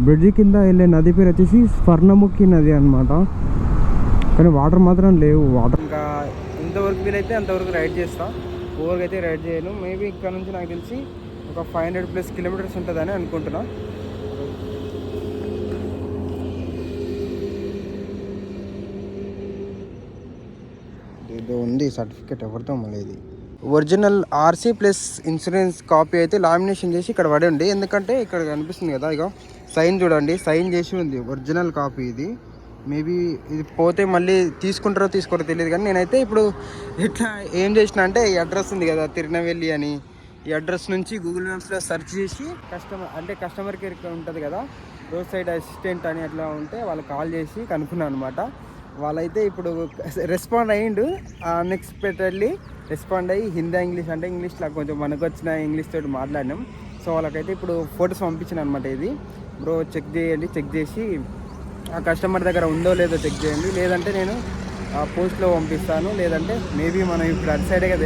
Bridge కింద వెళ్ళే నది పేరు వచ్చేసి స్వర్ణముఖి నది అనమాట. కానీ వాటర్ మాత్రం లేవు. వాటర్ ఇంకా ఎంతవరకు వీలైతే అంతవరకు రైడ్ చేస్తా. ఓవర్గా అయితే రైడ్ చేయను. మేబీ ఇక్కడ నుంచి నాకు తెలిసి ఒక 500+ కిలోమీటర్స్ ఉంటుందని అనుకుంటున్నా. ఏదో ఉంది సర్టిఫికేట్ ఎవరితో మళ్ళీ ఇది original RC plus insurance copy అయితే లామినేషన్ చేసి ఇక్కడ పడండి. ఎందుకంటే ఇక్కడ కనిపిస్తుంది కదా, ఇక సైన్ చూడండి, సైన్ చేసి ఉంది. ఒరిజినల్ కాపీ ఇది. మేబీ ఇది పోతే మళ్ళీ తీసుకుంటారో తీసుకోరో తెలియదు. కానీ నేనైతే ఇప్పుడు ఇట్లా ఏం చేసిన అంటే ఈ అడ్రస్ ఉంది కదా తిరునెల్వేలి అని, ఈ అడ్రస్ నుంచి గూగుల్ మ్యాప్స్లో సెర్చ్ చేసి కస్టమర్ కేర్ ఉంటుంది కదా, రోడ్ సైడ్ అసిస్టెంట్ అని అట్లా ఉంటే వాళ్ళకి కాల్ చేసి కనుక్కున్నాను అనమాట. వాళ్ళైతే ఇప్పుడు రెస్పాండ్ అయ్యిండు, అన్ఎక్స్పెక్టెడ్లీ రెస్పాండ్ అయ్యి హిందీ ఇంగ్లీష్ అంటే ఇంగ్లీష్లో కొంచెం మనకు వచ్చిన ఇంగ్లీష్ తోటి మాట్లాడినాం. సో వాళ్ళకైతే ఇప్పుడు ఫొటోస్ పంపించాను అనమాట. ఇది బ్రో చెక్ చేయండి, చెక్ చేసి ఆ కస్టమర్ దగ్గర ఉందో లేదో చెక్ చేయండి, లేదంటే నేను పోస్ట్లో పంపిస్తాను, లేదంటే మేబీ మనం ఇప్పుడు అటు సైడే కదా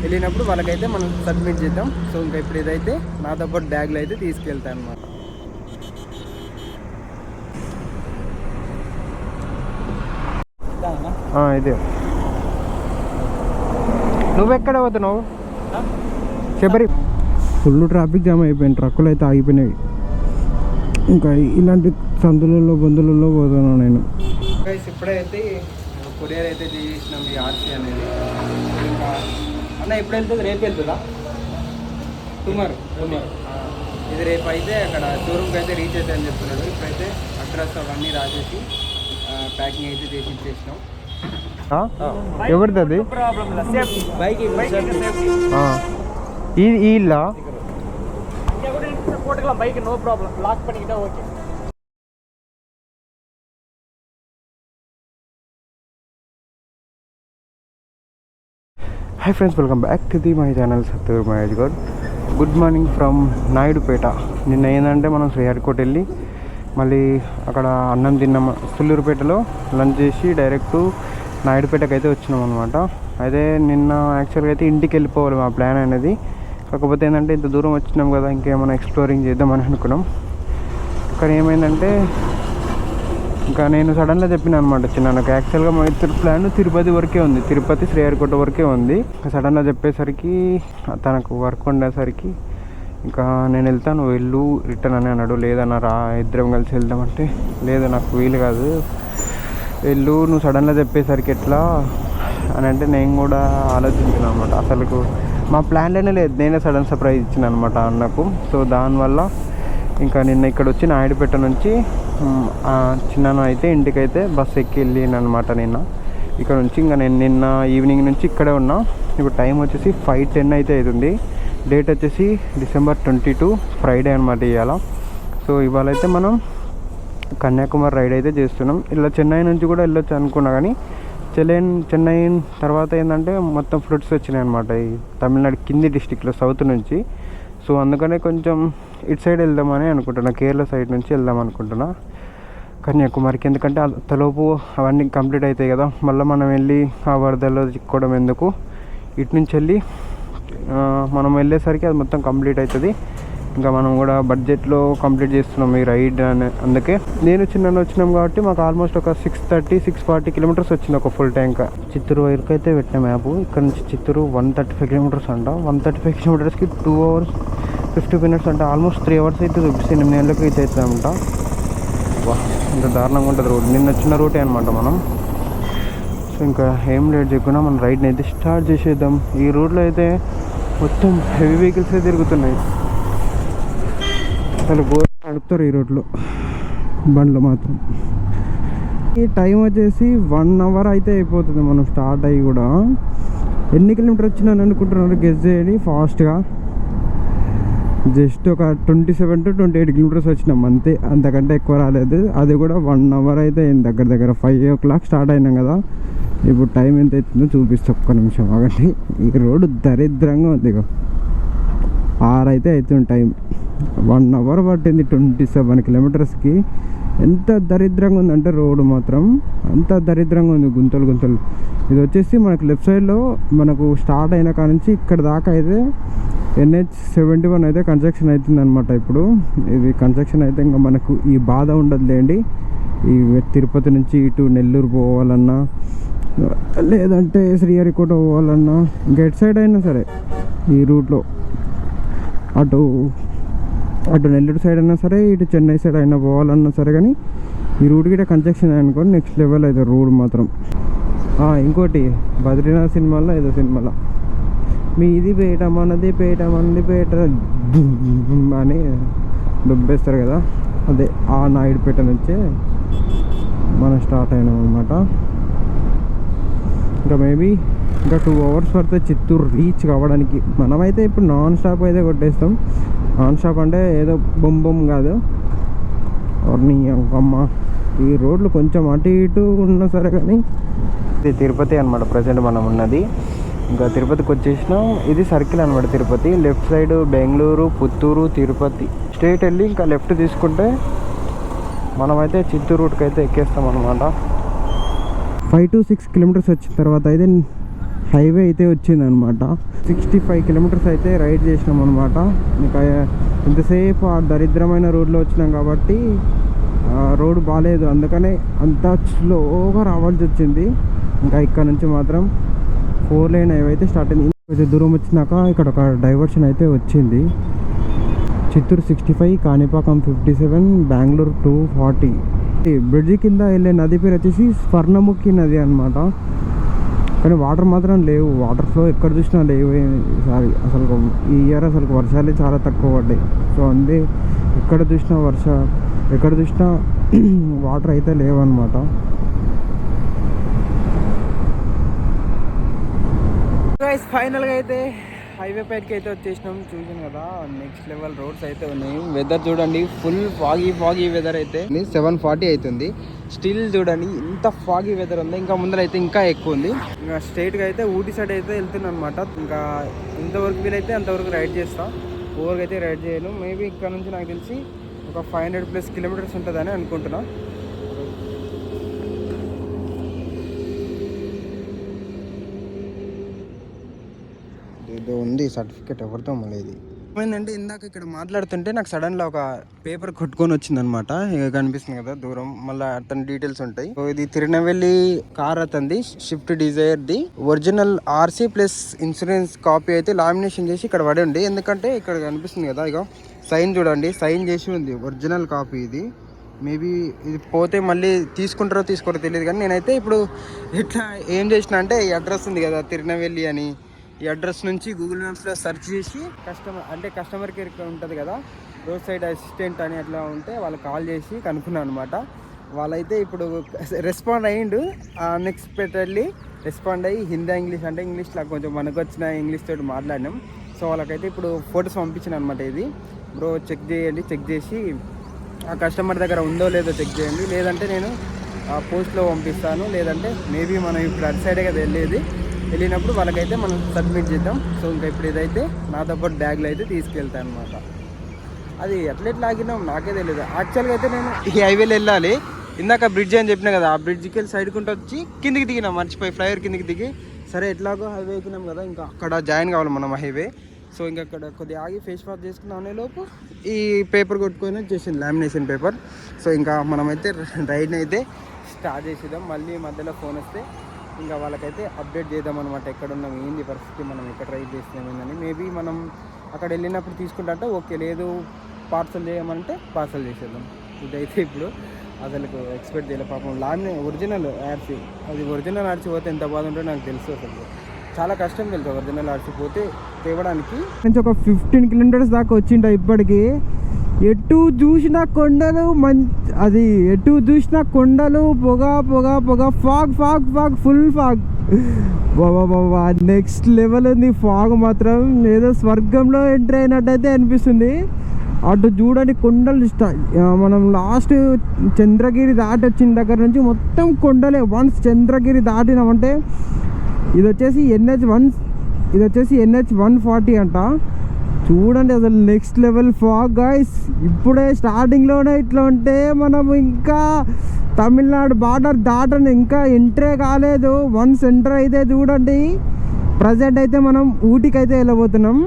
వెళ్ళినప్పుడు వాళ్ళకైతే మనం సబ్మిట్ చేద్దాం. సో ఇంకా ఇప్పుడు ఇదైతే నాతో పాటు బ్యాగ్లో అయితే తీసుకెళ్తాను అనమాట. ఇదే నువ్వెక్కడ పోతున్నావు? శబరి ఫుల్ ట్రాఫిక్ జామ్ అయిపోయింది, ట్రక్కులు అయితే ఆగిపోయినాయి. ఇంకా ఇలాంటి సందులలో బంధువులలో పోతున్నాను నేను. ఇప్పుడైతే కొరియర్ అయితే చేసినాం ఈ ఆర్సీ అనేది. ఇంకా అన్న ఎప్పుడు వెళ్తుంది? రేపు వెళ్తుందా? టుమారో ఇది రేపు అయితే అక్కడ షోరూమ్కి అయితే రీచ్ అవుతుంది అని చెప్తున్నాడు. ఇప్పుడైతే అడ్రస్ అవన్నీ రాసేసి ప్యాకింగ్ అయితే చేసి ఇచ్చేసినాం. ఎవరిది అది? ఈ ఇల్లా? Hi friends, welcome back to my channel Sattur Mahesh Goud. Good morning from Naidupeta. నిన్న ఏంటంటే మనం శ్రీహరికోట వెళ్ళి మళ్ళీ అక్కడ అన్నం తిన్నాం. సుల్లూరుపేటలో లంచ్ చేసి డైరెక్ట్ నాయుడుపేటకి అయితే వచ్చినాం అనమాట. అయితే నిన్న యాక్చువల్గా అయితే ఇంటికి వెళ్ళిపోవాలి మా ప్లాన్ అనేది. కాకపోతే ఏంటంటే ఇంత దూరం వచ్చినాం కదా, ఇంకేమైనా ఎక్స్ప్లోరింగ్ చేద్దామని అనుకున్నాం. కానీ ఏమైందంటే ఇంకా నేను సడన్గా చెప్పిన అనమాట చిన్నకు. యాక్చువల్గా మా ఇద్దరు ప్లాన్ తిరుపతి వరకే ఉంది, తిరుపతి శ్రీహరికోట వరకే ఉంది. సడన్గా చెప్పేసరికి తనకు వర్క్ ఉండేసరికి ఇంకా నేను వెళ్తాను, వెళ్ళు రిటర్న్ అని అన్నాడు. లేదన్నా రా ఇద్దరం కలిసి వెళ్దామంటే, లేదు నాకు వీలు కాదు, వెళ్ళు నువ్వు సడన్గా చెప్పేసరికి ఎట్లా అని అంటే నేను కూడా ఆలోచించాను అనమాట. అసలు మా ప్లాన్లోనే లేదు, నేనే సడన్ సర్ప్రైజ్ ఇచ్చిన అనమాట అన్నకు. సో దానివల్ల ఇంకా నిన్న ఇక్కడ వచ్చి నాయుడుపేట నుంచి చిన్న అయితే ఇంటికైతే బస్సు ఎక్కి వెళ్ళాను అనమాట నిన్న. ఇక్కడ నుంచి ఇంకా నేను నిన్న ఈవినింగ్ నుంచి ఇక్కడే ఉన్నా. ఇప్పుడు టైం వచ్చేసి 5:10 అయితే అవుతుంది. డేట్ వచ్చేసి December 22 ఫ్రైడే అనమాట ఇవాళ. సో ఇవాళ అయితే మనం కన్యాకుమారి రైడ్ అయితే చేస్తున్నాం. ఇలా చెన్నై నుంచి కూడా వెళ్ళొచ్చు అనుకున్నా, కానీ చెన్నై తర్వాత ఏంటంటే మొత్తం ఫ్లడ్స్ వచ్చినాయి అనమాట ఈ తమిళనాడు కింది డిస్టిక్లో సౌత్ నుంచి. సో అందుకనే కొంచెం ఇటు సైడ్ వెళ్దామని అనుకుంటున్నా, కేరళ సైడ్ నుంచి వెళ్దాం అనుకుంటున్నా కన్యాకుమారికి. ఎందుకంటే అంతలోపు అవన్నీ కంప్లీట్ అవుతాయి కదా, మళ్ళీ మనం వెళ్ళి ఆ వరదల్లో చిక్కోవడం ఎందుకు. ఇటు నుంచి వెళ్ళి మనం వెళ్ళేసరికి అది మొత్తం కంప్లీట్ అవుతుంది. ఇంకా మనం కూడా బడ్జెట్లో కంప్లీట్ చేస్తున్నాం ఈ రైడ్ అని. అందుకే నేను చిన్న వచ్చినాం కాబట్టి మాకు ఆల్మోస్ట్ ఒక 640 కిలోమీటర్స్ వచ్చింది ఒక ఫుల్ ట్యాంక్. చిత్తూరు వరకు అయితే పెట్టిన మ్యాప్. ఇక్కడ నుంచి చిత్తూరు 135 కిలోమీటర్స్ అంట. 135 కిలోమీటర్స్కి 2 hours 50 minutes అంటే ఆల్మోస్ట్ 3 hours అయితే చూపిస్తే 8 గంటలకు రీచ్ అవుతుందంట. ఇంత దారుణంగా ఉంటుంది రోడ్. నిన్న వచ్చిన రూటే అనమాట మనం. సో ఇంకా ఏం లేట్ చేయకుండా మనం రైడ్ని అయితే స్టార్ట్ చేసేద్దాం. ఈ రోడ్లో అయితే మొత్తం హెవీ వెహికల్సే తిరుగుతున్నాయి. అసలు గోడ నడుపుతారు ఈ రోడ్లో బండ్లు మాత్రం. ఈ టైం వచ్చేసి 1 hour అయితే అయిపోతుంది మనం స్టార్ట్ అయ్యి కూడా. ఎన్ని కిలోమీటర్ వచ్చినాను అనుకుంటున్నారు గెస్ చేయండి ఫాస్ట్గా. జస్ట్ ఒక 27 to 28 కిలోమీటర్స్ వచ్చినాం అంతే, అంతకంటే ఎక్కువ రాలేదు. అది కూడా 1 hour అయితే అయింది. దగ్గర 5 o'clock స్టార్ట్ అయినాం కదా. ఇప్పుడు టైం ఎంత అవుతుందో చూపిస్తా, ఒక్క నిమిషం ఆగండి. ఈ రోడ్డు దరిద్రంగా ఉంది. 6 అయితే అవుతుంది టైం. 1 hour పట్టింది 27 కిలోమీటర్స్కి. ఎంత దరిద్రంగా ఉందంటే రోడ్డు మాత్రం అంత దరిద్రంగా ఉంది, గుంతలు గుంతలు. ఇది వచ్చేసి మనకు లెఫ్ట్ సైడ్లో మనకు స్టార్ట్ అయిన కాడ నుంచి ఇక్కడ దాకా అయితే NH71 అయితే కన్స్ట్రక్షన్ అవుతుంది అనమాట. ఇప్పుడు ఇది కన్స్ట్రక్షన్ అయితే ఇంకా మనకు ఈ బాధ ఉండదులేండి. ఈ తిరుపతి నుంచి ఇటు నెల్లూరు పోవాలన్నా లేదంటే శ్రీహరికోట పోవాలన్నా ఇంకా ఎటు సైడ్ అయినా సరే ఈ రూట్లో అటు నెల్లూరు సైడ్ అయినా సరే ఇటు చెన్నై సైడ్ అయినా పోవాలన్నా సరే, కానీ ఈ రూట్ గిట్ట కన్స్ట్రక్షన్ అనుకోండి నెక్స్ట్ లెవెల్ అయితే రోడ్ మాత్రం. ఇంకోటి బద్రీనాథ్ సినిమాలో ఏదో సినిమాలో మీది పేట మనది పేట మనది పేట అని దుబ్బేస్తారు కదా, అదే ఆ నాయుడుపేట నుంచే మనం స్టార్ట్ అయినాం అనమాట. ఇంకా మేబీ ఇంకా 2 hours పడితే చిత్తూరు రీచ్ కావడానికి. మనమైతే ఇప్పుడు నాన్ స్టాప్ అయితే కొట్టేస్తాం. నాన్ స్టాప్ అంటే ఏదో బొమ్మ కాదు. నీ అమ్మ ఈ రోడ్లు కొంచెం అటు ఇటు ఉన్నా సరే కానీ ఇది తిరుపతి అనమాట ప్రజెంట్ మనం ఉన్నది. ఇంకా తిరుపతికి వచ్చేసినాం. ఇది సర్కిల్ అనమాట Tirupati. Left side Bengaluru, Puttur, Tirupati straight వెళ్ళి ఇంకా లెఫ్ట్ తీసుకుంటే మనమైతే చిత్తూరు రూట్కి అయితే ఎక్కేస్తాం అనమాట. 5 to 6 కిలోమీటర్స్ వచ్చిన తర్వాత అయితే హైవే అయితే వచ్చిందనమాట. 65 కిలోమీటర్స్ అయితే రైడ్ చేసినాం అనమాట. ఇంకా ఇంతసేపు ఆ దరిద్రమైన రోడ్లో వచ్చినాం కాబట్టి రోడ్ బాగాలేదు, అందుకనే అంత స్లోగా రావాల్సి వచ్చింది. ఇంకా ఇక్కడ నుంచి మాత్రం 4 lane హైవే అయితే స్టార్ట్ అయింది. కొంచెం దూరం వచ్చినాక ఇక్కడ ఒక డైవర్షన్ అయితే వచ్చింది. చిత్తూరు 65, కాణిపాకం 57, బెంగళూరు 240. బ్రిడ్జి కింద వెళ్ళే నది పేరు వచ్చేసి స్వర్ణముఖి నది అనమాట. కానీ వాటర్ మాత్రం లేవు, వాటర్ ఫ్లో ఎక్కడ చూసినా లేవు ఈసారి. అసలు ఈ ఇయర్ అసలు వర్షాలే చాలా తక్కువ పడ్డాయి. సో అందే ఎక్కడ చూసినా వాటర్ అయితే లేవన్నమాట. ఫైనల్గా అయితే హైవే పైకి అయితే వచ్చేసినాం. చూసాను కదా నెక్స్ట్ లెవెల్ రోడ్స్ అయితే ఉన్నాయి. వెదర్ చూడండి ఫుల్ ఫాగీ వెదర్ అయితే. 7:40 అవుతుంది, స్టిల్ చూడండి ఇంత ఫాగీ వెదర్ ఉంది. ఇంకా ముందర అయితే ఇంకా ఎక్కువ ఉంది. ఇంకా స్ట్రైట్గా అయితే ఊటీ సైడ్ అయితే వెళ్తున్నాను అనమాట. ఇంకా ఎంతవరకు వీలైతే అంతవరకు రైడ్ చేస్తా, ఓవర్గా అయితే రైడ్ చేయను. మేబీ ఇక్కడ నుంచి నాకు తెలిసి ఒక 500+ కిలోమీటర్స్ ఉంటుందని అనుకుంటున్నా. ఏదో ఉంది సర్టిఫికేట్ ఎవరితో మళ్ళీ. ఇది ఏమైందంటే ఇందాక ఇక్కడ మాట్లాడుతుంటే నాకు సడన్గా ఒక పేపర్ కొట్టుకొని వచ్చిందనమాట. ఇక కనిపిస్తుంది కదా దూరం, మళ్ళీ అతని డీటెయిల్స్ ఉంటాయి. సో ఇది తిరునెల్వేలి కార్ అతనిది, స్విఫ్ట్ డిజైర్ది. Original RC plus insurance copy అయితే లామినేషన్ చేసి ఇక్కడ పడి ఉంది. ఎందుకంటే ఇక్కడ కనిపిస్తుంది కదా ఇక సైన్ చూడండి, సైన్ చేసి ఉంది. ఒరిజినల్ కాపీ ఇది. మేబీ ఇది పోతే మళ్ళీ తీసుకుంటారో తీసుకోరో తెలియదు, కానీ నేనైతే ఇప్పుడు ఇట్లా ఏం చేసిన అంటే ఈ అడ్రస్ ఉంది కదా తిరునెల్వేలి అని, ఈ అడ్రస్ నుంచి గూగుల్ మ్యాప్స్లో సెర్చ్ చేసి కస్టమర్ కేర్ ఉంటుంది కదా, రోడ్ సైడ్ అసిస్టెంట్ అని అట్లా ఉంటే వాళ్ళకి కాల్ చేసి కనుక్కున్నాను అనమాట. వాళ్ళైతే ఇప్పుడు రెస్పాండ్ అయ్యిండు, అన్ఎక్స్పెక్టెడ్లీ రెస్పాండ్ అయ్యి హిందీ ఇంగ్లీష్ అంటే ఇంగ్లీష్లో కొంచెం మనకు వచ్చిన ఇంగ్లీష్ తోటి మాట్లాడినాం. సో వాళ్ళకైతే ఇప్పుడు ఫొటోస్ పంపించాను అనమాట. ఇది బ్రో చెక్ చేయండి, చెక్ చేసి ఆ కస్టమర్ దగ్గర ఉందో లేదో చెక్ చేయండి, లేదంటే నేను పోస్ట్లో పంపిస్తాను, లేదంటే మేబీ మనం ఇప్పుడు అటు సైడే కదా వెళ్ళినప్పుడు వాళ్ళకైతే మనం సబ్మిట్ చేద్దాం. సో ఇంకా ఇప్పుడు ఇదైతే నాతో పాటు బ్యాగ్లో అయితే తీసుకెళ్తాను అనమాట. అది ఎట్లా ఆగినాం నాకే తెలియదు. యాక్చువల్గా అయితే నేను ఈ హైవేలో వెళ్ళాలి, ఇందాక బ్రిడ్జ్ అని చెప్పినా కదా, ఆ బ్రిడ్జ్కి వెళ్ళి సైడ్కుంటూ వచ్చి కిందికి దిగినాం, మర్చిపోయి ఫ్లైఓవర్ కిందికి దిగి. సరే ఎట్లాగో హైవే ఎక్కినాం కదా, ఇంకా అక్కడ జాయిన్ కావాలి మనం హైవే. సో ఇంకా అక్కడ కొద్దిగా ఆగి ఫేస్ వాష్ చేసుకున్నాం అనేలోపు ఈ పేపర్ కొట్టుకొని వచ్చేసింది, లామినేషన్ పేపర్. సో ఇంకా మనమైతే రైడ్ని అయితే స్టార్ట్ చేసేద్దాం. మళ్ళీ మధ్యలో ఫోన్ వస్తే ఇంకా వాళ్ళకైతే అప్డేట్ చేద్దాం అనమాట, ఎక్కడ ఉన్నాం, ఏంది పరిస్థితి, మనం ఎక్కడ రైడ్ చేస్తున్నాం ఏందని. మేబీ మనం అక్కడ వెళ్ళినప్పుడు తీసుకుంటే ఓకే, లేదు పార్సల్ చేయమంటే పార్సల్ చేసేద్దాం. ఇదైతే ఇప్పుడు అసలు ఎక్స్పెక్ట్ చేయలేదు. పాపం ఒరిజినల్ RC, అది ఒరిజినల్ RC పోతే ఎంత బాధ ఉంటుందో నాకు తెలుసు. అసలు చాలా కష్టం తెలుసు ఒరిజినల్ RC పోతే తేవడానికి. నుంచి ఒక 15 కిలోమీటర్స్ దాకా వచ్చింట. ఇప్పటికీ ఎటు చూసిన కొండలు, అది ఎటు చూసిన కొండలు, పొగ, ఫాగ్, ఫుల్ ఫాగ్. బాబా నెక్స్ట్ లెవెల్ ఉంది ఫాగ్ మాత్రం. ఏదో స్వర్గంలో ఎంటర్ అయినట్టయితే అనిపిస్తుంది. అటు చూడండి కొండలు, మనం లాస్ట్ చంద్రగిరి దాటి వచ్చిన దగ్గర నుంచి మొత్తం కొండలే. వన్స్ చంద్రగిరి దాటినామంటే ఇది వచ్చేసి NH140 అంట. చూడండి అసలు నెక్స్ట్ లెవెల్ ఫాగ్ గాయ్స్. ఇప్పుడే స్టార్టింగ్లోనే ఇట్లా ఉంటే మనం ఇంకా తమిళనాడు బార్డర్ దాటని ఇంకా ఎంట్రే కాలేదు. వన్స్ ఎంటర్ అయితే చూడండి, ప్రజెంట్ అయితే మనం ఊటీకి అయితే వెళ్ళబోతున్నాం.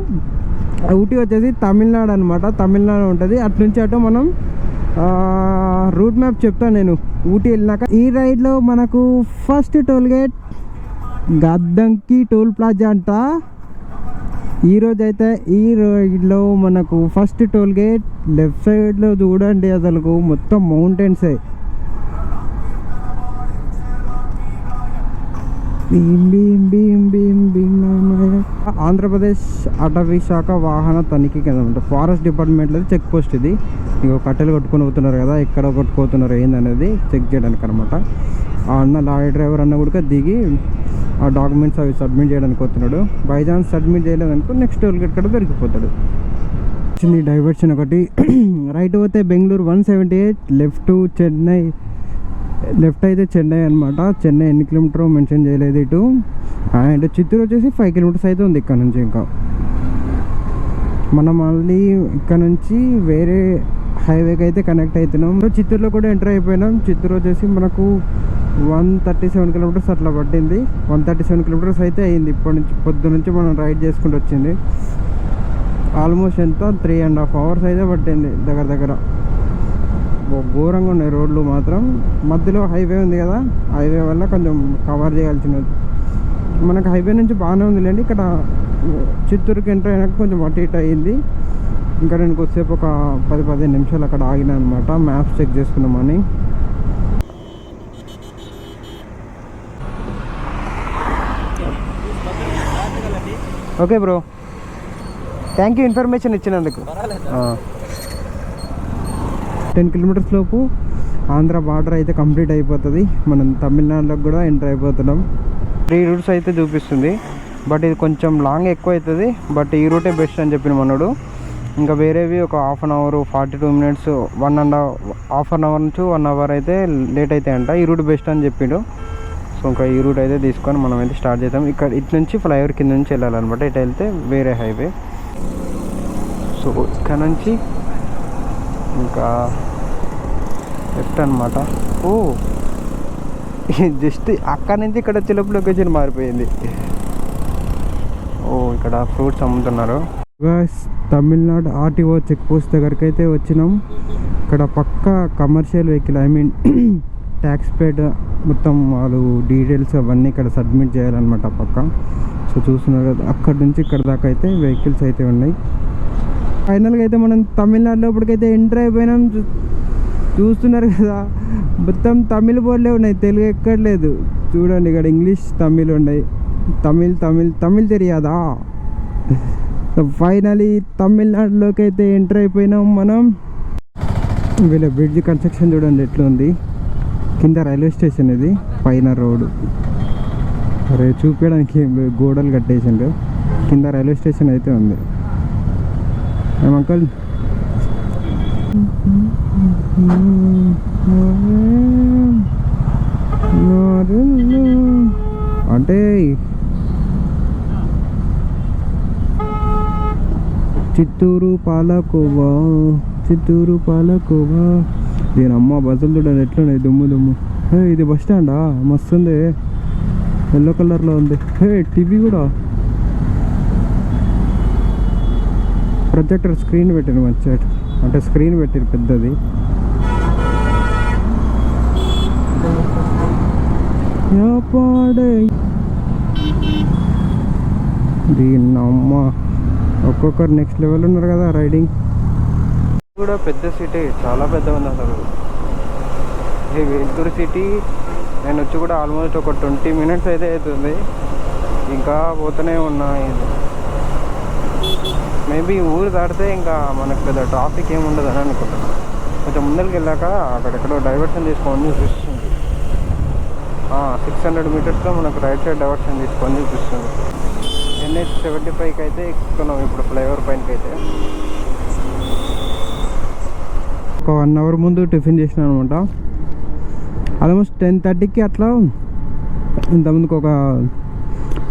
ఊటీ వచ్చేసి తమిళనాడు అనమాట, తమిళనాడు ఉంటుంది. అటు నుంచి అటు మనం రూట్ మ్యాప్ చెప్తాను నేను ఊటీ వెళ్ళినాక. ఈ రైడ్లో మనకు first toll gate Gaddanki toll plaza అంట. ఈరోజు అయితే ఈ రైడ్లో మనకు ఫస్ట్ టోల్ గేట్ లెఫ్ట్ సైడ్లో చూడండి, అసలు మొత్తం మౌంటైన్సే. ఆంధ్రప్రదేశ్ అటవీ శాఖ వాహన తనిఖీ కేంద్రం, ఫారెస్ట్ డిపార్ట్మెంట్లో చెక్ పోస్ట్ ఇది. ఇక కట్టెలు కొట్టుకొని పోతున్నారు కదా, ఎక్కడ కొట్టుకుపోతున్నారు ఏందనేది చెక్ చేయడానికి అనమాట. ఆ అన్న లారీ డ్రైవర్ అన్న కూడా దిగి ఆ డాక్యుమెంట్స్ అవి సబ్మిట్ చేయడానికి పోతున్నాడు. బై ఛాన్స్ సబ్మిట్ చేయలేదనుకో నెక్స్ట్ టోల్ గేట్ కూడా దొరికిపోతాడు. డైవర్షన్ ఒకటి రైట్ పోతే బెంగళూరు 178, లెఫ్ట్ చెన్నై, లెఫ్ట్ అయితే చెన్నై అనమాట. చెన్నై ఎన్ని కిలోమీటర్ మెన్షన్ చేయలేదు ఇటు. అండ్ చిత్తూరు వచ్చేసి 5 కిలోమీటర్స్ అయితే ఉంది ఇక్కడ నుంచి. ఇంకా మనం మళ్ళీ ఇక్కడ నుంచి వేరే హైవేకి అయితే కనెక్ట్ అవుతున్నాం. చిత్తూరులో కూడా ఎంటర్ అయిపోయినాం. చిత్తూరు వచ్చేసి మనకు 137 కిలోమీటర్స్ అట్లా పట్టింది. 137 కిలోమీటర్స్ అయితే అయింది ఇప్పటి నుంచి, పొద్దు నుంచి మనం రైడ్ చేసుకుంటూ వచ్చింది. ఆల్మోస్ట్ ఎంత 3.5 అవర్స్ అయితే పట్టింది దగ్గర దగ్గర. ఘోరంగా ఉన్నాయి రోడ్లు మాత్రం. మధ్యలో హైవే ఉంది కదా, హైవే వల్ల కొంచెం కవర్ చేయాల్సినది. మనకు హైవే నుంచి బాగానే ఉందిలేండి. ఇక్కడ చిత్తూరుకి ఎంటర్ అయినాక కొంచెం అటు ఇటు అయ్యింది. ఇంకా నేను కొద్దిసేపు ఒక 10-15 నిమిషాలు అక్కడ ఆగినా అనమాట, మ్యాప్స్ చెక్ చేసుకున్నామని. Okay bro, thank you information ఇచ్చినందుకు. 10 కిలోమీటర్స్ లోపు ఆంధ్ర బార్డర్ అయితే కంప్లీట్ అయిపోతుంది. మనం తమిళనాడులోకి కూడా ఎంటర్ అయిపోతున్నాం. 3 రూట్స్ అయితే చూపిస్తుంది, బట్ ఇది కొంచెం లాంగ్ ఎక్కువ అవుతుంది. బట్ ఈ రూటే బెస్ట్ అని చెప్పిన మనోడు. ఇంకా వేరేవి ఒక half an hour 42 minutes, half an hour నుంచి 1 అవర్ అయితే లేట్ అవుతాయంట. ఈ రూట్ బెస్ట్ అని చెప్పిండు. సో ఇంకా ఈ రూట్ అయితే తీసుకొని మనం అయితే స్టార్ట్ చేద్దాం. ఇక్కడ ఇటు నుంచి ఫ్లైఓవర్ కింద నుంచి వెళ్ళాలన్నమాట. ఇటు వెళ్తే వేరే హైవే. సో ఇక్కడ నుంచి ఇంకా లెఫ్ట్ అనమాట. ఓ జస్ట్ అక్కడ నుంచి ఇక్కడ వచ్చేలోపు లొకేషన్ మారిపోయింది. ఓ ఇక్కడ ఫ్రూట్స్ అమ్ముతున్నారు. తమిళనాడు ఆర్టీఓ చెక్ పోస్ట్ దగ్గరికి అయితే వచ్చినాం. ఇక్కడ పక్క commercial vehicle, I mean tax పేడ్ మొత్తం వాళ్ళు డీటెయిల్స్ అవన్నీ ఇక్కడ సబ్మిట్ చేయాలన్నమాట పక్క. సో చూస్తున్నారు కదా, అక్కడ నుంచి ఇక్కడ దాకా అయితే వెహికల్స్ అయితే ఉన్నాయి. ఫైనల్గా అయితే మనం తమిళనాడు లోపలికైతే ఎంటర్ అయిపోయినాం. చూస్తున్నారు కదా, మొత్తం తమిళ బోర్డులే ఉన్నాయి, తెలుగు ఎక్కట్లేదు. చూడండి ఇక్కడ ఇంగ్లీష్ తమిళ్ ఉన్నాయి. తమిళ్ తెలియదా? సో ఫైనలీ తమిళనాడులోకి అయితే ఎంటర్ అయిపోయినాం మనం. వీళ్ళ బ్రిడ్జ్ కన్స్ట్రక్షన్ చూడండి ఎట్లా ఉంది. కింద రైల్వే స్టేషన్, ఇది పైన రోడ్డు. అరే చూపించడానికి గోడలు కట్టేసిండు. కింద రైల్వే స్టేషన్ అయితే ఉంది. అంకల్ అంటే చిత్తూరు పాలకోవా, చిత్తూరు పాలకోవా. దీని అమ్మ బస్సులు చూడండి ఎట్లున్నాయి, దుమ్ము. హే ఇది బస్ స్టాండా, మస్తు ఉంది, ఎల్లో కలర్లో ఉంది. హే టీవీ కూడా, ప్రొజెక్టర్ స్క్రీన్ పెట్టారు మంచిగా, అంటే స్క్రీన్ పెట్టారు పెద్దది. దీని అమ్మ ఒక్కొక్కరు నెక్స్ట్ లెవెల్ ఉన్నారు కదా రైడింగ్. కూడా పెద్ద సిటీ, చాలా పెద్దగా ఉంది అసలు. ఈ వెలుతురు సిటీ నేను వచ్చి కూడా ఆల్మోస్ట్ ఒక 20 మినిట్స్ అయితే అవుతుంది. ఇంకా పోతూనే ఉన్నా. ఇది మేబీ ఊరు దాటితే ఇంకా మనకు పెద్ద ట్రాఫిక్ ఏమి ఉండదు అని అనుకుంటున్నాను. కొంచెం ముందరికి వెళ్ళాక అక్కడెక్కడో డైవర్షన్ తీసుకొని చూపిస్తుంది. 600 మీటర్స్లో మనకు రైట్ సైడ్ డైవర్షన్ తీసుకొని చూపిస్తుంది. NH75కి అయితే ఎక్కుతున్నాం ఇప్పుడు ఫ్లైఓవర్ పైనకి అయితే. ఒక 1 అవర్ ముందు టిఫిన్ చేసినా అనమాట. ఆల్మోస్ట్ 10:30కి అట్లా. ఇంతకుముందుకు ఒక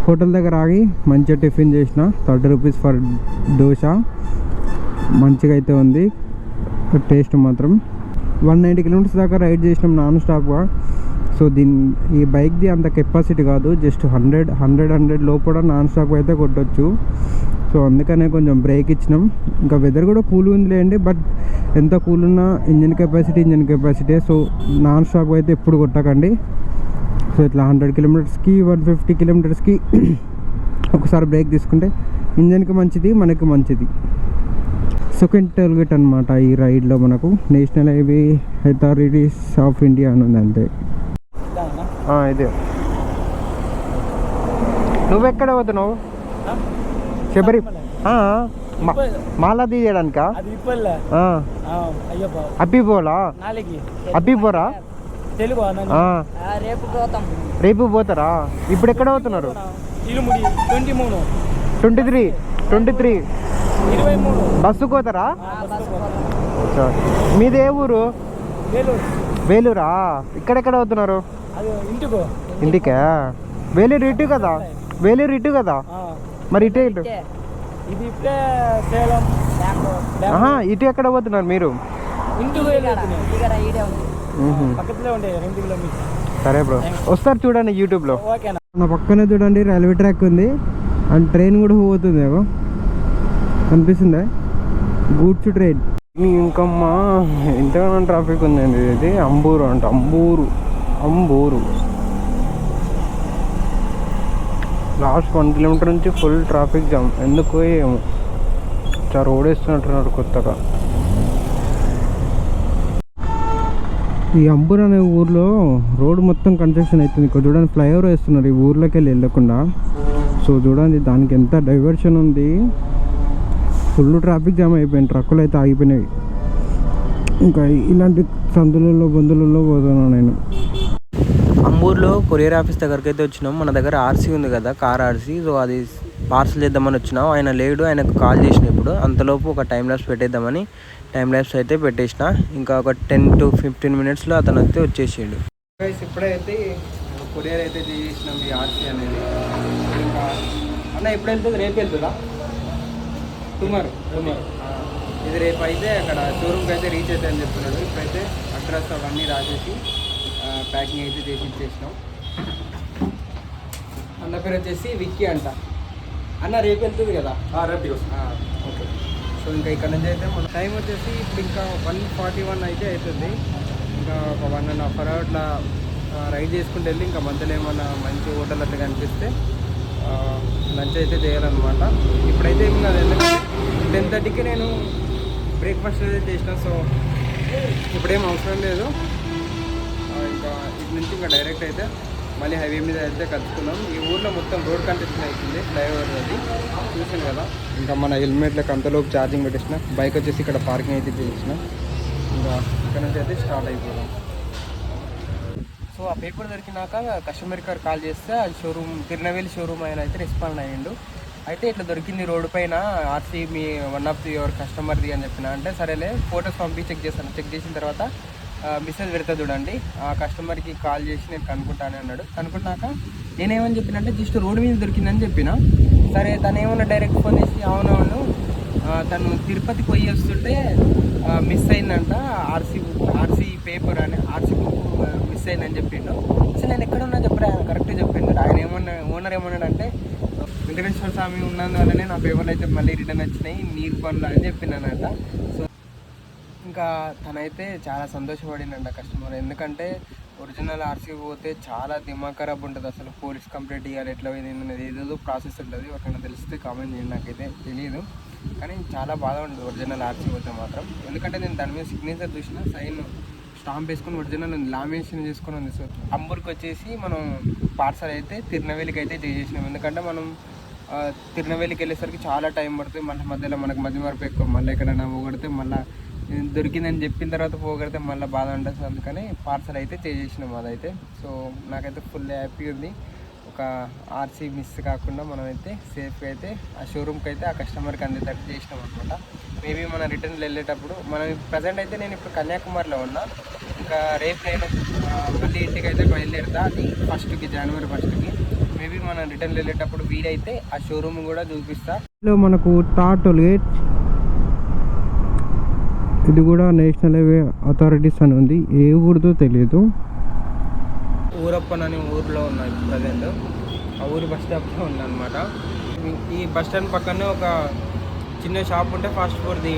హోటల్ దగ్గర ఆగి మంచిగా టిఫిన్ చేసిన 30 రూపీస్ ఫర్ దోశ. మంచిగా అయితే ఉంది టేస్ట్ మాత్రం. 190 కిలోమీటర్స్ దాకా రైడ్ చేసినాం నాన్ స్టాప్గా. సో ఈ బైక్ది అంత కెపాసిటీ కాదు, జస్ట్ 100 లోపల నాన్ స్టాప్ అయితే కొట్టచ్చు. సో అందుకనే కొంచెం బ్రేక్ ఇచ్చినాం. ఇంకా వెదర్ కూడా కూల్ ఉంది లేండి, బట్ ఎంత కూల్ ఉన్నా engine capacity. So non stop అయితే ఎప్పుడు కొట్టకండి. సో ఇట్లా 100 కిలోమీటర్స్కి 150 కిలోమీటర్స్కి ఒకసారి బ్రేక్ తీసుకుంటే ఇంజన్కి మంచిది, మనకి మంచిది. సెకండ్ టోల్గేట్ అనమాట ఈ రైడ్లో మనకు. National highway authorities of India అని ఉంది అంతే. ఇదే. నువ్వెక్కడ పోతున్నావు? శబరి మాలా తీయడానికా? అబ్బిపోలా అబ్బిపోరా? రేపు పోతారా? ఇప్పుడు ఎక్కడ పోతున్నారు? 23 బస్సుకు పోతారా? మీది ఏ ఊరు? వేలూరా? ఇక్కడెక్కడ పోతున్నారు? ఇంటికా? వేలూరు ఇటు కదా మరి ఇటే ఇటు ఇటు ఎక్కడ పోతున్నారు మీరు? సరే బ్రో, వస్తారు చూడండి యూట్యూబ్లో. నా పక్కనే చూడండి రైల్వే ట్రాక్ ఉంది అండ్ ట్రైన్ కూడా పోతుంది. ఏమో కనిపిస్తుందా? Goods train. ఇంకమ్మా ఇంతగానో ట్రాఫిక్ ఉందండి. ఇది అంబూరు అంట. అంబూరు లాస్ట్ 1 కిలోమీటర్ నుంచి ఫుల్ ట్రాఫిక్ జామ్. ఎందుకో ఏమో రోడ్ వేస్తున్నట్టున్నారు కొత్తగా. ఈ అంబూర్ అనే ఊర్లో రోడ్ మొత్తం కన్స్ట్రక్షన్ అవుతుంది. ఇక్కడ చూడండి ఫ్లైఓవర్ వేస్తున్నారు ఈ ఊర్లోకి వెళ్ళకుండా. సో చూడండి దానికి ఎంత డైవర్షన్ ఉంది. ఫుల్ ట్రాఫిక్ జామ్ అయిపోయింది, ట్రక్కులు అయితే ఆగిపోయినాయి. ఇంకా ఇలాంటి బందులలో పోతున్నాను నేను. అంబూర్లో కొరియర్ ఆఫీస్ దగ్గరికి అయితే వచ్చినాం. మన దగ్గర ఆర్సీ ఉంది కదా, కార్ ఆర్సీ. సో అది పార్సల్ చేద్దామని వచ్చినాం. ఆయన లేడు, ఆయనకు కాల్ చేసిన ఇప్పుడు. అంతలోపు ఒక టైం ల్యాబ్స్ పెట్టేద్దామని టైం ల్యాబ్స్ అయితే పెట్టేసిన. ఇంకా ఒక 10 to 15 మినిట్స్లో అతను అయితే వచ్చేసిండు. ఇప్పుడైతే కొరియర్ అయితే చేసినాం ఈ ఆర్సీ అనేది. ఇంకా అన్న ఎప్పుడు వెళ్తుంది? రేపు వెళ్తుందా? టుమారో. ఇది రేపు అయితే అక్కడ షోరూమ్కి అయితే రీచ్ అవుతుంది అని చెప్తున్నాడు. ఇప్పుడైతే అడ్రస్ అవన్నీ రాసేసి ప్యాకింగ్ అయితే చేసి ఇచ్చేసినాం. అన్న పేరు వచ్చేసి విక్కీ అంట. అన్న రేపు వెళ్తుంది కదా? రేపు. ఓకే. సో ఇంకా ఇక్కడ నుంచి అయితే మన టైం వచ్చేసి ఇప్పుడు ఇంకా 1:41 అయితే అవుతుంది. ఇంకా ఒక 1.5 hour అట్లా రైడ్ చేసుకుంటూ వెళ్ళి ఇంకా మధ్యలో ఏమన్నా మంచి హోటల్ అట్లా కనిపిస్తే లంచ్ అయితే చేయాలన్నమాట. ఇప్పుడైతే ఏం కాదు, ఎందుకంటే 10:30కి నేను బ్రేక్ఫాస్ట్ అయితే చేసిన. సో ఇప్పుడేం అవసరం లేదు. ఇంకా ఇటు నుంచి ఇంకా డైరెక్ట్ అయితే మళ్ళీ హైవే మీద అయితే కలుసుకున్నాం. ఈ ఊర్లో మొత్తం రోడ్ కన్స్ట్రక్షన్ అవుతుంది, ఫ్లైఓవర్ అది చూసాను కదా. ఇంకా మన హెల్మెట్లకు అంతలోపు ఛార్జింగ్ పెట్టేసిన. బైక్ వచ్చేసి ఇక్కడ పార్కింగ్ అయితే చేసిన. ఇంకా ఇక్కడ నుంచి అయితే స్టార్ట్ అయిపోదాం. సో ఆ పేపర్ దొరికినాక కస్టమర్ కేర్ కాల్ చేస్తే అది షోరూమ్ తిరునవేలి షోరూమ్ ఆయన అయితే రెస్పాండ్ అయ్యిండు. అయితే ఇట్లా దొరికింది రోడ్డు పైన ఆర్సీ మీ వన్ ఆఫ్ యువర్ కస్టమర్ది అని చెప్పిన. అంటే సరేలే ఫొటోస్ పంపి చెక్ చేస్తాను. చెక్ చేసిన తర్వాత మెసేజ్ పెడతా చూడండి. ఆ కస్టమర్కి కాల్ చేసి నేను కనుక్కుంటాను అన్నాడు. కనుక్కున్నాక నేనేమని చెప్పినంటే జస్ట్ రోడ్డు మీద దొరికిందని చెప్పిన. సరే తను ఏమన్నా డైరెక్ట్ ఫోన్ చేసి అవునవును తను తిరుపతి పోయి వస్తుంటే మిస్ అయిందంట ఆర్సీ పేపర్ అని ఆర్సీ బుక్ మిస్ అయిందని చెప్పిండు. అసలు నేను ఎక్కడున్నా చెప్పరా, ఆయన కరెక్ట్గా చెప్పిండు. ఆయన ఓనర్ ఏమన్నాడంటే వెంకటేశ్వర స్వామి ఉన్నందువల్లనే నా పేపర్లు అయితే మళ్ళీ రిటర్న్ వచ్చినాయి నీకు పనులు అని చెప్పినానంట. సో ఇంకా తనైతే చాలా సంతోషపడిందంట కస్టమర్. ఎందుకంటే ఒరిజినల్ ఆర్సీ పోతే చాలా దిమాగ్ ఖరాబ్ ఉంటుంది. అసలు పోలీస్ కంప్లైంట్ ఇవ్వాలి, ఎట్లా పోయింది ఏదేదో ప్రాసెస్ ఉంటుంది. ఒకరిని తెలిస్తే కామెంట్ చేయండి, నాకైతే తెలియదు. కానీ చాలా బాధ ఉంటుంది ఒరిజినల్ ఆర్సీ పోతే మాత్రం. ఎందుకంటే నేను దాని మీద సిగ్నేచర్ చూసిన, సైన్ స్టాంప్ వేసుకొని ఒరిజినల్ ఉంది, లామినేషన్ చేసుకొని ఉంది. సో అంబూర్కి వచ్చేసి మనం పార్సల్ అయితే తిరునవేలికి అయితే చేసేసినాం. ఎందుకంటే మనం తిరునవేలికి వెళ్ళేసరికి చాలా టైం పడుతుంది. మళ్ళీ మధ్యలో మనకు మధ్య వరకు ఎక్కువ మళ్ళీ ఎక్కడైనా పోగొడితే మళ్ళీ దొరికిందని చెప్పిన తర్వాత పోగొడితే మళ్ళీ బాధ ఉంటుంది. అందుకని పార్సల్ అయితే చేసేసినాం అదైతే. సో నాకైతే ఫుల్ హ్యాపీ ఉంది. ఒక ఆర్సీ మిస్ కాకుండా మనమైతే సేఫ్గా అయితే ఆ షోరూమ్కి అయితే ఆ కస్టమర్కి అందేటట్టు చేసినాం అనమాట. మేబీ మన రిటర్న్లో వెళ్ళేటప్పుడు మనం ప్రజెంట్ అయితే నేను ఇప్పుడు కన్యాకుమారిలో ఉన్నా. ఇంకా రేపు నేను మళ్ళీ ఇంటికి అయితే బయలుదేరుతా. అది January 1కి. మేబీ మనం రిటర్న్ వెళ్ళేటప్పుడు వీడైతే ఆ షోరూమ్ కూడా చూపిస్తా. మనకు థర్డ్ టోల్ గేట్, ఇది కూడా నేషనల్ హైవే అథారిటీస్ అని ఉంది, ఏ ఊరిదో తెలియదు. ఊరప్పన్ అనే ఊరిలో ఉన్నాయి ప్రజెంట్. ఆ ఊరి బస్ స్టాప్లో ఉందన్నమాట. ఈ బస్ స్టాండ్ పక్కనే ఒక చిన్న షాప్ ఉంటే ఫాస్ట్ ఫుడ్ది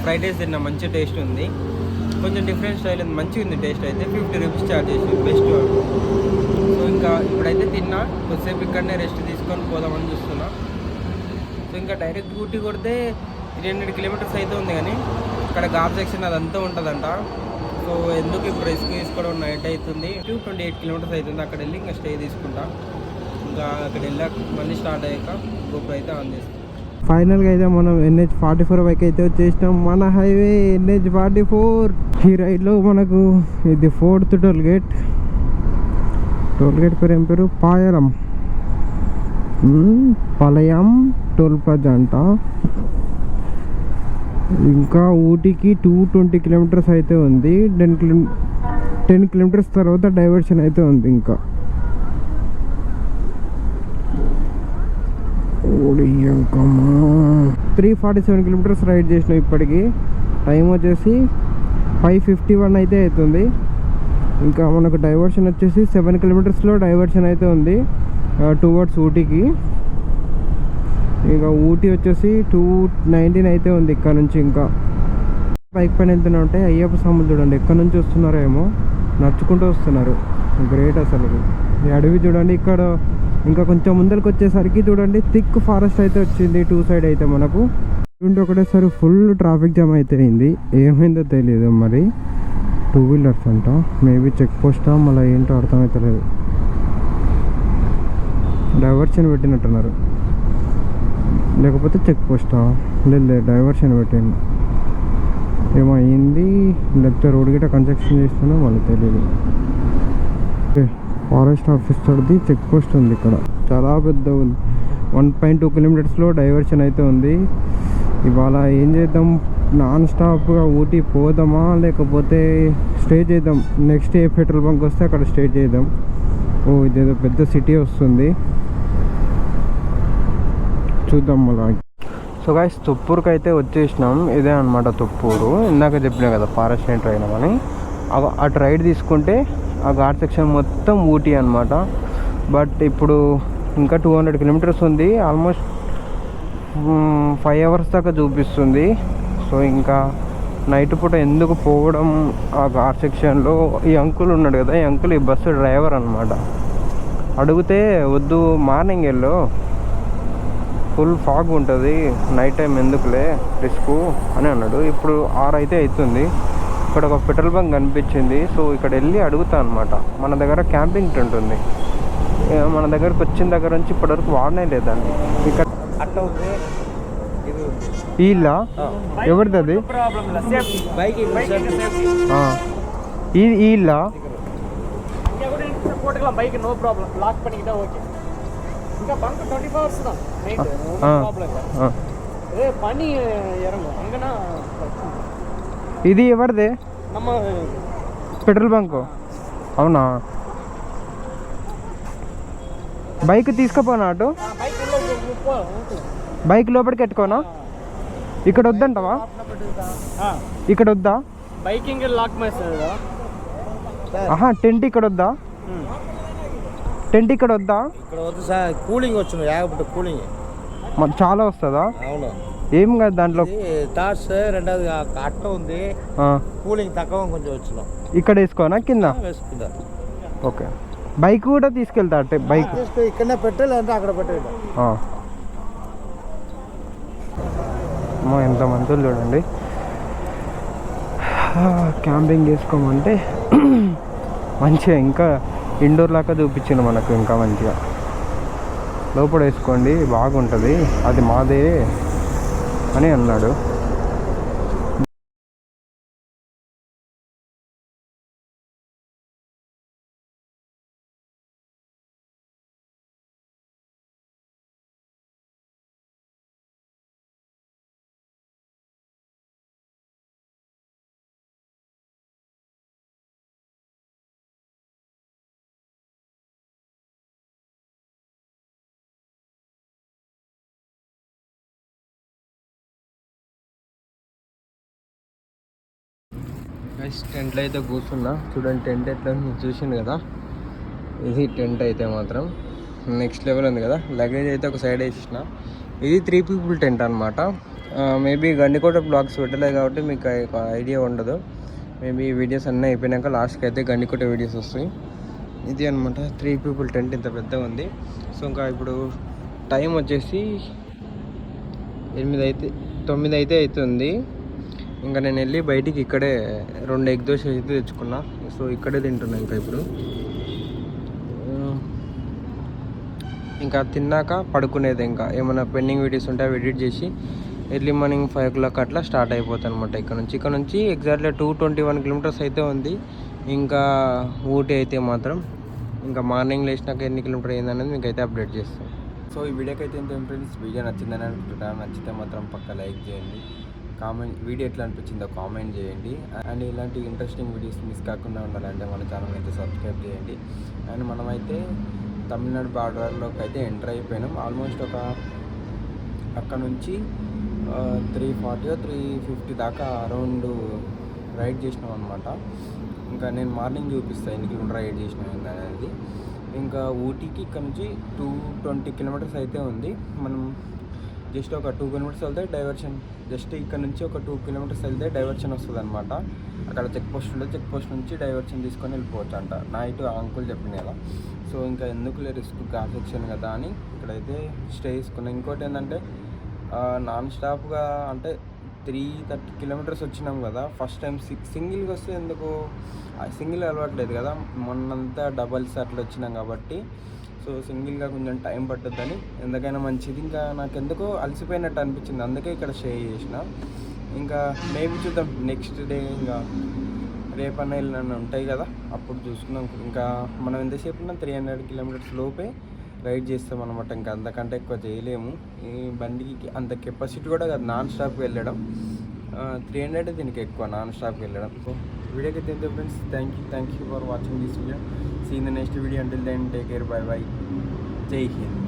ఫ్రైడ్ రైస్ తిన్నా, మంచి టేస్ట్ ఉంది. కొంచెం డిఫరెంట్ స్టైల్ ఉంది, మంచిగా ఉంది టేస్ట్ అయితే. 50 రూపీస్ ఛార్జ్ చేసి బెస్ట్. సో ఇంకా ఇప్పుడైతే తిన్నా, కొద్దిసేపు ఇక్కడనే రెస్ట్ తీసుకొని పోదామని చూస్తున్నా. సో ఇంకా డైరెక్ట్ ఊటీ కొడితే 300 కిలోమీటర్స్ అయితే ఉంది, కానీ ఇక్కడ ఘాట్ సెక్షన్ అదంతా ఉంటుందంట. సో ఎందుకు ఇప్పుడు రిస్క్ తీసుకోవడం, నైట్ అవుతుంది, 28 కిలోమీటర్స్ అవుతుంది. అక్కడ వెళ్ళి ఇంకా స్టే తీసుకుంటా. ఇంకా అక్కడ వెళ్ళాక మళ్ళీ స్టార్ట్ అయ్యాక గోపురం అయితే ఆన్ చేస్తాం. ఫైనల్గా అయితే మనం NH44 వైపు అయితే వచ్చేసినాం. మన హైవే NH44. ఈ రైడ్లో మనకు ఇది 4th toll gate. Toll gate పేరు ఏం పేరు? పాలయం టోల్ ప్లాజా అంట. ఇంకా ఊటీకి 220 కిలోమీటర్స్ అయితే ఉంది. 10 కిలోమీటర్స్ తర్వాత డైవర్షన్ అయితే ఉంది. ఇంకా 347 కిలోమీటర్స్ రైడ్ చేసినాం ఇప్పటికి. టైం వచ్చేసి 5:51 అయితే అవుతుంది. ఇంకా మనకు డైవర్షన్ వచ్చేసి 7 కిలోమీటర్స్లో డైవర్షన్ అయితే ఉంది టువర్డ్స్ ఊటీకి. ఇంకా ఊటీ వచ్చేసి 219 అయితే ఉంది ఇక్కడ నుంచి. ఇంకా బైక్ పైన వెళ్తూనే ఉంటే అయ్యప్ప స్వాములు చూడండి ఎక్కడి నుంచి వస్తున్నారో ఏమో, నడుచుకుంటూ వస్తున్నారు. గ్రేట్ అసలు. ఈ అడవి చూడండి. ఇక్కడ ఇంకా కొంచెం ముందరికి వచ్చేసరికి చూడండి థిక్ ఫారెస్ట్ అయితే వచ్చింది 2 సైడ్ అయితే మనకు. ఒకటేసారి ఫుల్ ట్రాఫిక్ జామ్ అయితే అయింది. ఏమైందో తెలియదు మరి. 2 వీలర్స్ అంట, మేబీ చెక్ పోస్టా మళ్ళీ ఏంటో అర్థమవుతలేదు. డైవర్షన్ పెట్టినట్టున్నారు, లేకపోతే చెక్ పోస్టా. లేదు, డైవర్షన్ పెట్టింది. ఏమో అయింది, లేకపోతే రోడ్ గిట్ట కన్స్ట్రక్షన్ చేస్తున్నా మళ్ళీ తెలియదు. ఫారెస్ట్ ఆఫీసర్ది చెక్ పోస్ట్ ఉంది ఇక్కడ, చాలా పెద్ద ఉంది. 1.2 కిలోమీటర్స్లో డైవర్షన్ అయితే ఉంది. ఇవాళ ఏం చేద్దాం, నాన్ స్టాప్గా ఊటీ పోదామా లేకపోతే స్టే చేద్దాం? నెక్స్ట్ ఏ పెట్రోల్ బంక్ వస్తే అక్కడ స్టే చేద్దాం. ఓ ఇదేదో పెద్ద సిటీ వస్తుంది, చూద్దాం మళ్ళీ. సో గాయ్స్, తుప్పూరుకి అయితే వచ్చేసినాం. ఇదే అనమాట తుప్పూరు. ఇందాక చెప్పినా కదా ఫారెస్ట్ ఎంటర్ అయినామని. అటు రైడ్ తీసుకుంటే ఆ ఘాట్ సెక్షన్ మొత్తం ఊటీ అనమాట. బట్ ఇప్పుడు ఇంకా 200 కిలోమీటర్స్ ఉంది. ఆల్మోస్ట్ 5 అవర్స్ దాకా చూపిస్తుంది. సో ఇంకా నైట్ పూట ఎందుకు పోవడం ఆ ఘాట్ సెక్షన్లో. ఈ అంకుల్ ఉన్నాడు కదా, ఈ అంకుల్ ఈ బస్సు డ్రైవర్ అనమాట. అడిగితే వద్దు, మార్నింగ్ వెళ్ళు, ఫుల్ ఫాగ్ ఉంటుంది, నైట్ టైం ఎందుకులే రిస్క్ అని అన్నాడు. ఇప్పుడు 6 అయితే అవుతుంది. ఇక్కడ ఒక పెట్రోల్ బంక్ కనిపించింది. సో ఇక్కడ వెళ్ళి అడుగుతా అనమాట. మన దగ్గర క్యాంపింగ్ టెంట్ ఉంది, మన దగ్గరకు వచ్చిన దగ్గర నుంచి ఇప్పటివరకు వాడనే లేదండి. ఇక్కడ అట్లా ఉంది. ఈ ఇల్లా ఎవరిది? అది ఈ ఇల్లా? பைக் நோ ப்ராப்ளம், லாக் பண்ணிக்கிட்டா ஓகே. இங்க பங்க் 24 ஹவர்ஸ் தான் நைட், நோ ப்ராப்ளம். பனி இறங்கும் அங்கனா. ఇది ఎవరిది? நம்ம పెట్రోల్ బంక్. అవునా? బైక్ తీసుకుపోనా అటు? బైక్ లోపలికి పెట్టుకోనా? ఇక్కడ వద్దంటవా? ఇక్కడ వద్దా? బైకింగ్ లాక్ చేస్తారా? టెంట్ ఇక్కడ వద్దా? టెంట్ ఇక్కడ వద్దా? ఇక్కడ వద్దు సార్, కూలింగ్ వచ్చును, యాగపట్టు కూలింగ్ చాలా వస్తుందా? అవును. ఏం కాదు దాంట్లో. టార్చ్ రెండోది అట్ట ఉంది, కూలింగ్ తక్కువ కొంచెం వచ్చిన. ఇక్కడ వేసుకోనా కింద? వేసుకుందా. ఓకే. బైక్ కూడా తీసుకెళ్తా అంటే బైక్ ఇక్కడనే పెట్టాలి అంటే అక్కడ పెట్టాలి. ఎంత మందులు చూడండి. క్యాంపింగ్ చేసుకోమంటే మంచిగా ఇంకా ఇండోర్ లాగా చూపించింది మనకు. ఇంకా మంచిగా లోపల వేసుకోండి బాగుంటుంది, అది మాదే అని అన్నాడు. గైస్ టెంట్లో అయితే కూర్చున్నా చూడండి, టెంట్ ఎట్లా చూసిండు కదా, ఇది టెంట్ అయితే మాత్రం నెక్స్ట్ లెవెల్ ఉంది కదా. లగేజ్ అయితే ఒక సైడ్ వేసిన, ఇది 3 people టెంట్ అనమాట. మేబీ గండికోట బ్లాగ్స్ పెట్టలేదు కాబట్టి మీకు ఐడియా ఉండదు. మేబీ వీడియోస్ అన్నీ అయిపోయినాక లాస్ట్కి అయితే గండికోట వీడియోస్ వస్తాయి. ఇది అనమాట 3 people టెంట్, ఇంత పెద్దగా ఉంది. సో ఇంకా ఇప్పుడు టైం వచ్చేసి 9 అయితే అవుతుంది. ఇంకా నేను వెళ్ళి బయటికి ఇక్కడే 2 ఎగ్ దోశ అయితే తెచ్చుకున్నా. సో ఇక్కడే తింటున్నా ఇంకా ఇప్పుడు. ఇంకా తిన్నాక పడుకునేది, ఇంకా ఏమైనా పెండింగ్ వీడియోస్ ఉంటే అవి ఎడిట్ చేసి ఎర్లీ మార్నింగ్ 5 o'clock అట్లా స్టార్ట్ అయిపోతాయి అనమాట. ఇక్కడ నుంచి ఎగ్జాక్ట్లీ 221 kilometers అయితే ఉంది. ఇంకా ఊటీ అయితే మాత్రం ఇంకా మార్నింగ్ లేచినాక ఎన్ని కిలోమీటర్ అయిందనేది మీకు అయితే అప్డేట్ చేస్తాను. సో ఈ వీడియోకి అయితే ఇంత ఫ్రెండ్స్, వీడియో నచ్చిందని అనుకుంటున్నాను. నచ్చితే మాత్రం పక్క లైక్ చేయండి, వీడియో ఎట్లా అనిపించిందో కామెంట్ చేయండి. అండ్ ఇలాంటి ఇంట్రెస్టింగ్ వీడియోస్ మిస్ కాకుండా ఉండాలంటే మన ఛానల్ అయితే సబ్స్క్రైబ్ చేయండి. అండ్ మనమైతే తమిళనాడు బార్డర్లోకి అయితే ఎంటర్ అయిపోయినాం. ఆల్మోస్ట్ ఒక అక్కడ నుంచి 340 or 350 దాకా అరౌండ్ రైడ్ చేసినాం అనమాట. ఇంకా నేను మార్నింగ్ చూపిస్తాను ఎన్ని కిలోమీటర్ రైడ్ చేసినాం అనేది. ఇంకా ఊటీకి ఇక్కడ నుంచి 220 kilometers అయితే ఉంది. మనం జస్ట్ ఒక 2 kilometers వెళ్తే డైవర్షన్, జస్ట్ ఇక్కడ నుంచి ఒక 2 kilometers వెళ్తే డైవర్షన్ వస్తుంది అనమాట. అక్కడ చెక్ పోస్ట్ ఉంటుంది, చెక్ పోస్ట్ నుంచి డైవర్షన్ తీసుకొని వెళ్ళిపోవచ్చు అంట. నైట్ అంకుల్ చెప్పింది కదా. సో ఇంకా ఎందుకులే రిస్క్, ఘాట్ సెక్షన్ కదా అని ఇక్కడైతే స్టే చేసుకున్నాం. ఇంకోటి ఏంటంటే నాన్ స్టాప్గా అంటే 330 kilometers వచ్చినాం కదా. ఫస్ట్ టైం సింగిల్గా వస్తే ఎందుకు, సింగిల్ అలవాట్లేదు కదా, మొన్నంతా డబల్స్ అట్లా వచ్చినాం కాబట్టి. సో సింగిల్గా కొంచెం టైం పట్టుద్దని, ఎందుకైనా మంచిది. ఇంకా నాకు ఎందుకో అలసిపోయినట్టు అనిపించింది, అందుకే ఇక్కడ స్టే చేసిన. ఇంకా మేబీ చూద్దాం నెక్స్ట్ డే, ఇంకా రేపన్నా వెళ్ళిన ఉంటాయి కదా, అప్పుడు చూసుకుందాం. ఇంకా మనం ఎంతసేపు ఉన్నా 300 kilometers లోపే రైడ్ చేస్తాం అనమాట. ఇంకా అంతకంటే ఎక్కువ చేయలేము. ఈ బండికి అంత కెపాసిటీ కూడా కాదు నాన్ స్టాప్కి వెళ్ళడం. 300 దీనికి ఎక్కువ నాన్ స్టాప్కి వెళ్ళడం. సో వీడియోకి అయితే friends, thank you for watching this video. See in the next video. Until then take care, bye bye, Jai Hind.